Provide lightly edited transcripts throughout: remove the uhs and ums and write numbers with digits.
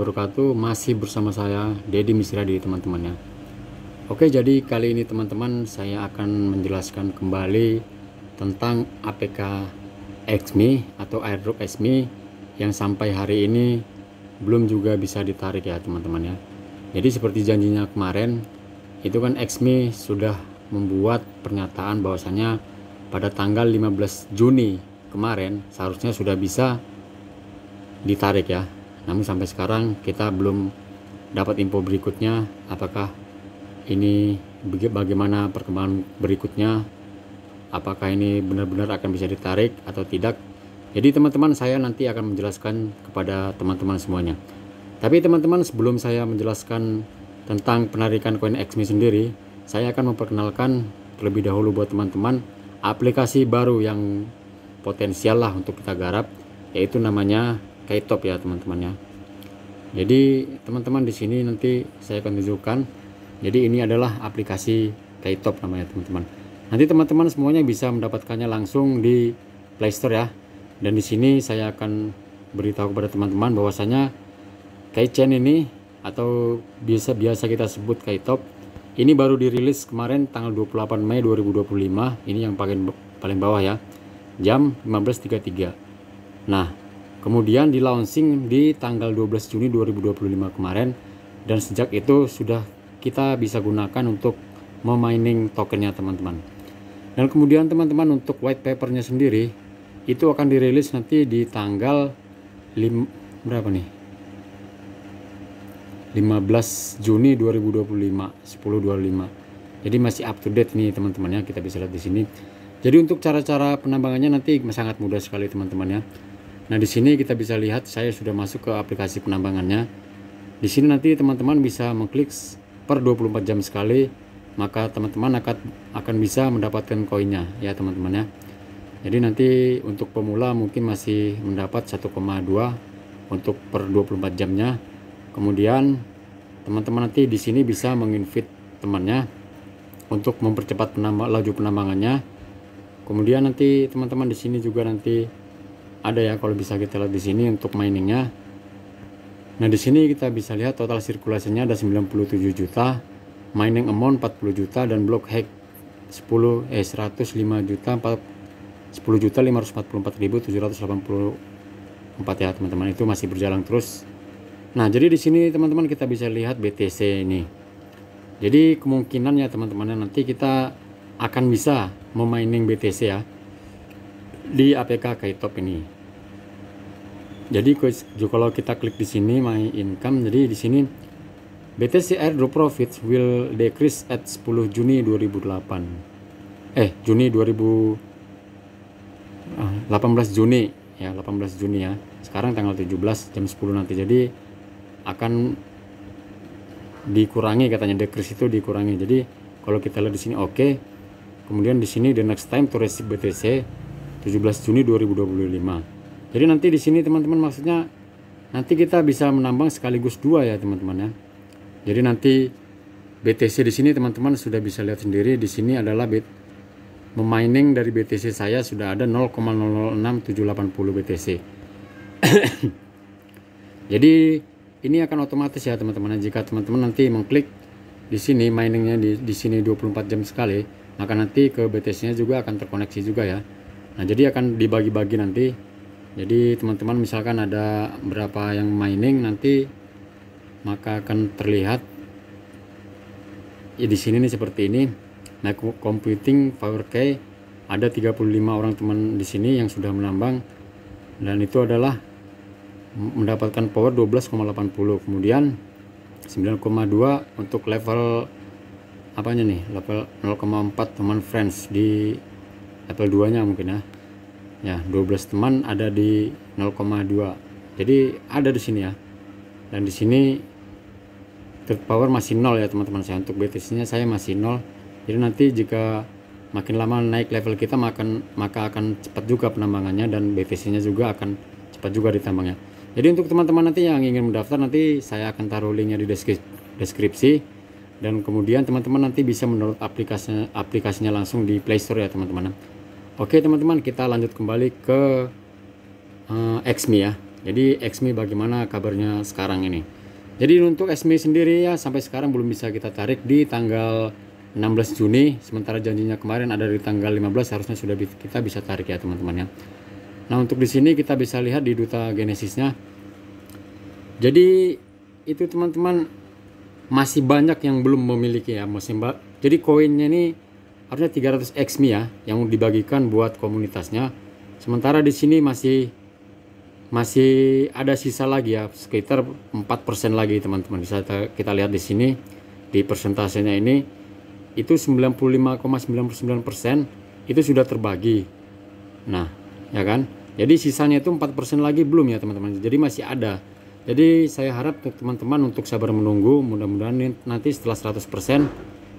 wabarakatuh. Masih bersama saya Deddy Misradi teman-teman ya. Oke, jadi kali ini teman-teman saya akan menjelaskan kembali tentang APK Xme atau airdrop Xme yang sampai hari ini belum juga bisa ditarik ya teman-teman ya. Jadi seperti janjinya kemarin, itu kan Xme sudah membuat pernyataan bahwasanya pada tanggal 15 Juni kemarin seharusnya sudah bisa ditarik ya. Namun sampai sekarang kita belum dapat info berikutnya, apakah ini bagaimana perkembangan berikutnya, apakah ini benar-benar akan bisa ditarik atau tidak. Jadi teman-teman, saya nanti akan menjelaskan kepada teman-teman semuanya. Tapi teman-teman, sebelum saya menjelaskan tentang penarikan koin Xme sendiri, saya akan memperkenalkan terlebih dahulu buat teman-teman aplikasi baru yang potensial lah untuk kita garap, yaitu namanya Kaytop ya teman-teman ya. Jadi teman-teman, di sini nanti saya akan tunjukkan. Jadi ini adalah aplikasi Kaytop namanya teman-teman. Nanti teman-teman semuanya bisa mendapatkannya langsung di Play Store ya. Dan di sini saya akan beritahu kepada teman-teman bahwasanya Kaychain ini atau biasa kita sebut Kaytop ini baru dirilis kemarin tanggal 28 Mei 2025. Ini yang paling bawah ya, jam 15.33. Nah, kemudian di launching di tanggal 12 Juni 2025 kemarin, dan sejak itu sudah kita bisa gunakan untuk memining tokennya teman-teman. Dan kemudian teman-teman, untuk white papernya sendiri itu akan dirilis nanti di tanggal 15 Juni 2025 10.25. Jadi masih up to date nih teman-teman ya, kita bisa lihat di sini. Jadi untuk cara-cara penambangannya nanti sangat mudah sekali teman-teman ya. Nah, di sini kita bisa lihat saya sudah masuk ke aplikasi penambangannya. Di sini nanti teman-teman bisa mengklik per 24 jam sekali, maka teman-teman akan bisa mendapatkan koinnya ya teman-teman ya. Jadi nanti untuk pemula mungkin masih mendapat 1,2 untuk per 24 jamnya. Kemudian teman-teman nanti di sini bisa menginvite temannya untuk mempercepat laju penambangannya. Kemudian nanti teman-teman di sini juga nanti ada ya, kalau bisa kita lihat di sini untuk miningnya. Nah, di sini kita bisa lihat total sirkulasinya ada 97 juta, mining amount 40 juta, dan block hack 105 juta 10.544.784 ya teman-teman. Itu masih berjalan terus. Nah, jadi di sini teman-teman kita bisa lihat BTC ini. Jadi kemungkinannya teman-teman nanti kita akan bisa memining BTC ya di APK Kaytop ini. Jadi kalau kita klik di sini my income, jadi di sini BTC airdrop profits will decrease at 10 Juni 2008. Juni 18 Juni ya, 18 Juni ya. Sekarang tanggal 17 jam 10 nanti. Jadi akan dikurangi katanya, decrease itu dikurangi. Jadi kalau kita lihat di sini oke. Kemudian di sini the next time to receive BTC 17 Juni 2025. Jadi nanti di sini teman-teman, maksudnya nanti kita bisa menambang sekaligus dua ya teman-teman ya. Jadi nanti BTC di sini teman-teman sudah bisa lihat sendiri, di sini adalah memining dari BTC saya sudah ada 0,006780 BTC. Jadi ini akan otomatis ya teman-teman. Jika teman-teman nanti mengklik di sini miningnya di sini 24 jam sekali, maka nanti ke BTC-nya juga akan terkoneksi juga ya. Nah, jadi akan dibagi-bagi nanti. Jadi teman-teman misalkan ada berapa yang mining nanti, maka akan terlihat ya di sini nih seperti ini. Nah, computing power key ada 35 orang teman di sini yang sudah menambang, dan itu adalah mendapatkan power 12,80. Kemudian 9,2 untuk level apanya nih, level 0,4 teman friends di level 2 nya mungkin ya 12 teman ada di 0,2. jadi ada di sini ya. Dan di sini third power masih 0 ya teman-teman saya. Untuk BTC nya saya masih 0. Jadi nanti jika makin lama naik level kita maka akan cepat juga penambangannya, dan BTC nya juga akan cepat juga ditambangnya. Jadi untuk teman-teman nanti yang ingin mendaftar, nanti saya akan taruh linknya di deskripsi. Dan kemudian teman-teman nanti bisa mendownload aplikasinya langsung di Play Store ya teman-teman. Oke teman-teman, kita lanjut kembali ke Xme ya. Jadi XME bagaimana kabarnya sekarang ini? Jadi untuk XME sendiri ya sampai sekarang belum bisa kita tarik di tanggal 16 Juni, sementara janjinya kemarin ada di tanggal 15, harusnya sudah kita bisa tarik ya teman-teman ya. Nah, untuk di sini kita bisa lihat di Duta Genesisnya. Jadi itu teman-teman masih banyak yang belum memiliki ya, jadi koinnya ini harusnya 300 XME ya yang dibagikan buat komunitasnya. Sementara di sini masih ada sisa lagi ya, sekitar 4% lagi teman-teman. Bisa kita lihat di sini di persentasenya ini itu 95,99% itu sudah terbagi. Nah, ya kan? Jadi sisanya itu 4% lagi belum ya teman-teman. Jadi masih ada. Jadi saya harap teman-teman untuk sabar menunggu, mudah-mudahan nanti setelah 100%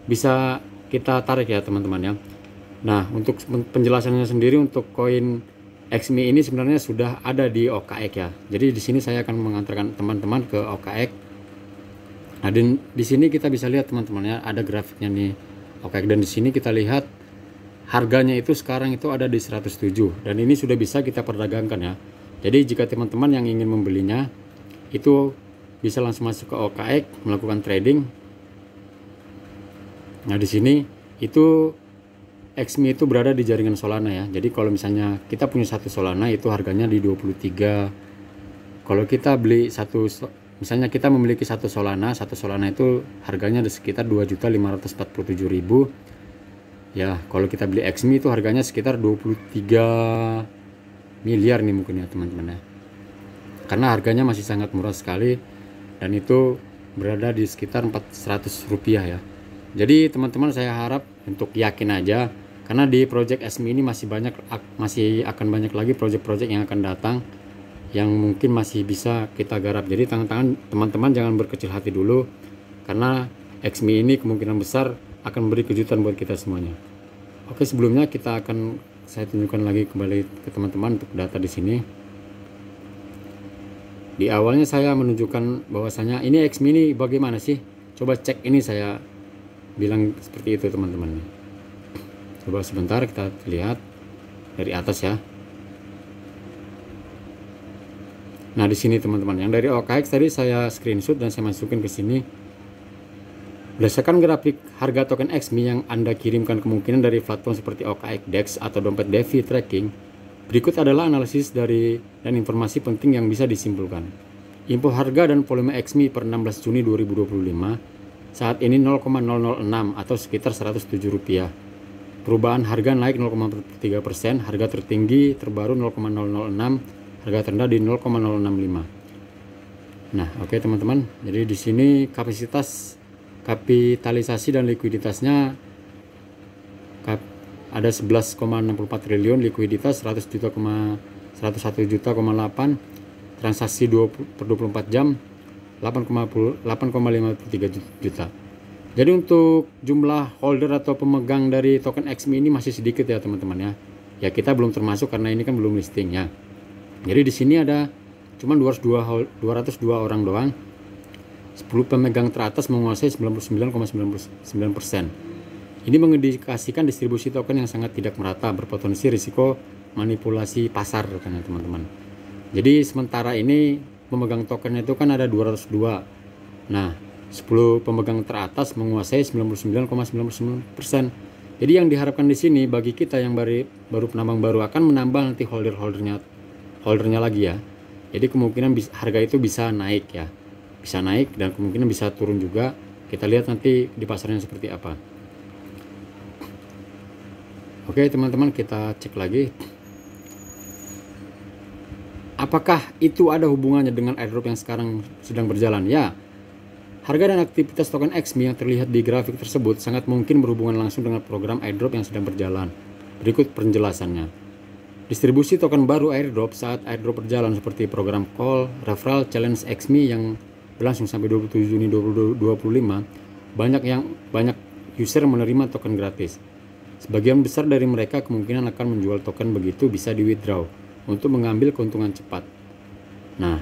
bisa kita tarik ya teman-teman ya. Nah, untuk penjelasannya sendiri untuk koin XME ini sebenarnya sudah ada di OKX ya. Jadi di sini saya akan mengantarkan teman-teman ke OKX. Nah, di sini kita bisa lihat teman-teman ya, ada grafiknya nih OKX, dan di sini kita lihat harganya itu sekarang itu ada di 107 dan ini sudah bisa kita perdagangkan ya. Jadi jika teman-teman yang ingin membelinya itu bisa langsung masuk ke OKX melakukan trading. Nah, di sini itu XME itu berada di jaringan Solana ya. Jadi kalau misalnya kita punya satu Solana itu harganya di 23. Kalau kita beli misalnya kita memiliki satu Solana itu harganya di sekitar 2.547.000 ya. Kalau kita beli XME itu harganya sekitar 23 miliar nih mungkin ya teman-teman ya. Karena harganya masih sangat murah sekali dan itu berada di sekitar 400 rupiah ya. Jadi teman-teman saya harap untuk yakin aja, karena di project XME ini masih akan banyak lagi project-project yang akan datang yang mungkin masih bisa kita garap. Jadi teman-teman jangan berkecil hati dulu, karena XME ini kemungkinan besar akan beri kejutan buat kita semuanya. Oke, sebelumnya saya tunjukkan lagi kembali ke teman-teman untuk data di sini. Di awalnya saya menunjukkan bahwasanya ini XME ini bagaimana sih? Coba cek ini, saya bilang seperti itu teman-teman. Coba sebentar kita lihat dari atas ya. Nah, di sini teman-teman, yang dari OKX tadi saya screenshot dan saya masukin ke sini. Berdasarkan grafik harga token XME yang Anda kirimkan kemungkinan dari platform seperti OKX, DEX atau dompet DeFi tracking, berikut adalah analisis dan informasi penting yang bisa disimpulkan. Info harga dan volume XME per 16 Juni 2025 saat ini 0,006 atau sekitar 107 rupiah. Perubahan harga naik 0,3%, harga tertinggi terbaru 0,006, harga terendah di 0,065. Nah, oke teman-teman. Jadi di sini kapitalisasi dan likuiditasnya ada 11,64 triliun, likuiditas 101 juta,8, transaksi 24 jam 8,53 juta. Jadi untuk jumlah holder atau pemegang dari token XME ini masih sedikit ya teman-teman ya. Ya kita belum termasuk karena ini kan belum listing ya. Jadi di sini ada cuma 202 orang doang. 10 pemegang teratas menguasai 99,99%. Ini mengindikasikan distribusi token yang sangat tidak merata, berpotensi risiko manipulasi pasar katanya teman-teman. Jadi sementara ini pemegang tokennya itu kan ada 202. Nah, 10 pemegang teratas menguasai 99,99%. Jadi yang diharapkan di sini bagi kita yang baru penambang baru akan menambah nanti holdernya lagi ya. Jadi kemungkinan harga itu bisa naik ya. Bisa naik dan kemungkinan bisa turun juga. Kita lihat nanti di pasarnya seperti apa. Oke, teman-teman, kita cek lagi. Apakah itu ada hubungannya dengan airdrop yang sekarang sedang berjalan? Ya, harga dan aktivitas token XME yang terlihat di grafik tersebut sangat mungkin berhubungan langsung dengan program airdrop yang sedang berjalan. Berikut penjelasannya. Distribusi token baru airdrop saat airdrop berjalan seperti program call, referral, challenge XME yang berlangsung sampai 27 Juni 2025, banyak user menerima token gratis. Sebagian besar dari mereka kemungkinan akan menjual token begitu bisa di withdraw untuk mengambil keuntungan cepat. Nah,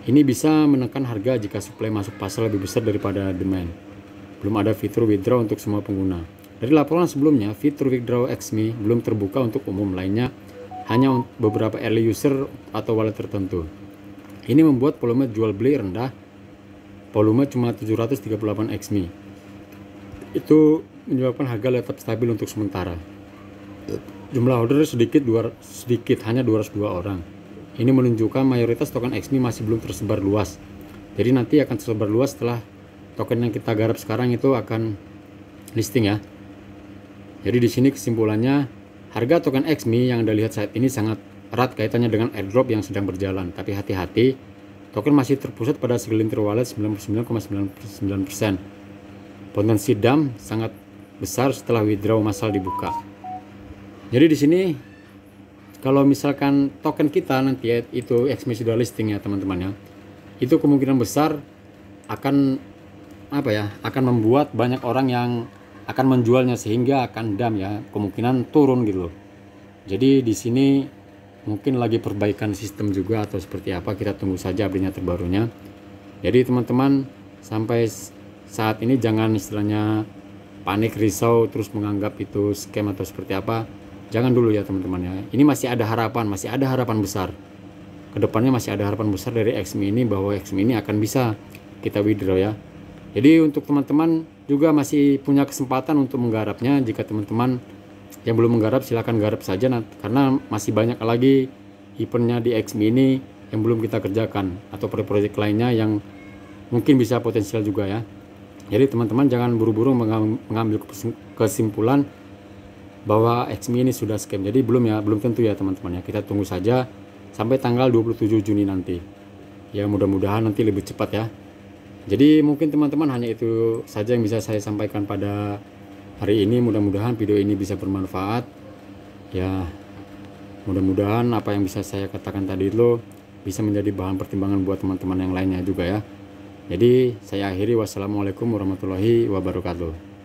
ini bisa menekan harga jika supply masuk pasar lebih besar daripada demand. Belum ada fitur withdraw untuk semua pengguna. Dari laporan sebelumnya, fitur withdraw XME belum terbuka untuk umum, lainnya hanya beberapa early user atau wallet tertentu. Ini membuat volume jual beli rendah, volume cuma 738 XMI. Itu menyebabkan harga tetap stabil untuk sementara. Jumlah order sedikit hanya 202 orang. Ini menunjukkan mayoritas token XMI masih belum tersebar luas. Jadi nanti akan tersebar luas setelah token yang kita garap sekarang itu akan listing ya. Jadi di sini kesimpulannya, harga token XMI yang Anda lihat saat ini sangat erat kaitannya dengan airdrop yang sedang berjalan. Tapi hati-hati, token masih terpusat pada segelintir wallet 99,99%. Potensi dump sangat besar setelah withdraw massal dibuka. Jadi di sini kalau misalkan token kita nanti ya, itu XMI sudah listing ya teman-teman ya, itu kemungkinan besar akan akan membuat banyak orang yang akan menjualnya sehingga akan dump ya, kemungkinan turun gitu loh. Jadi di sini mungkin lagi perbaikan sistem juga atau seperti apa, kita tunggu saja update-nya terbarunya. Jadi teman-teman sampai saat ini jangan istilahnya panik, risau, terus menganggap itu scam atau seperti apa. Jangan dulu ya teman-teman ya. Ini masih ada harapan besar. Kedepannya masih ada harapan besar dari XMI ini, bahwa XMI ini akan bisa kita withdraw ya. Jadi untuk teman-teman juga masih punya kesempatan untuk menggarapnya. Jika teman-teman yang belum menggarap silahkan garap saja, karena masih banyak lagi eventnya di XMI ini yang belum kita kerjakan, atau proyek lainnya yang mungkin bisa potensial juga ya. Jadi teman-teman jangan buru-buru mengambil kesimpulan bahwa XMI ini sudah scam. Jadi belum tentu ya teman-teman ya. Kita tunggu saja sampai tanggal 27 Juni nanti. Ya mudah-mudahan nanti lebih cepat ya. Jadi mungkin teman-teman hanya itu saja yang bisa saya sampaikan pada hari ini. Mudah-mudahan video ini bisa bermanfaat. Ya mudah-mudahan apa yang bisa saya katakan tadi itu bisa menjadi bahan pertimbangan buat teman-teman yang lainnya juga ya. Jadi saya akhiri, wassalamualaikum warahmatullahi wabarakatuh.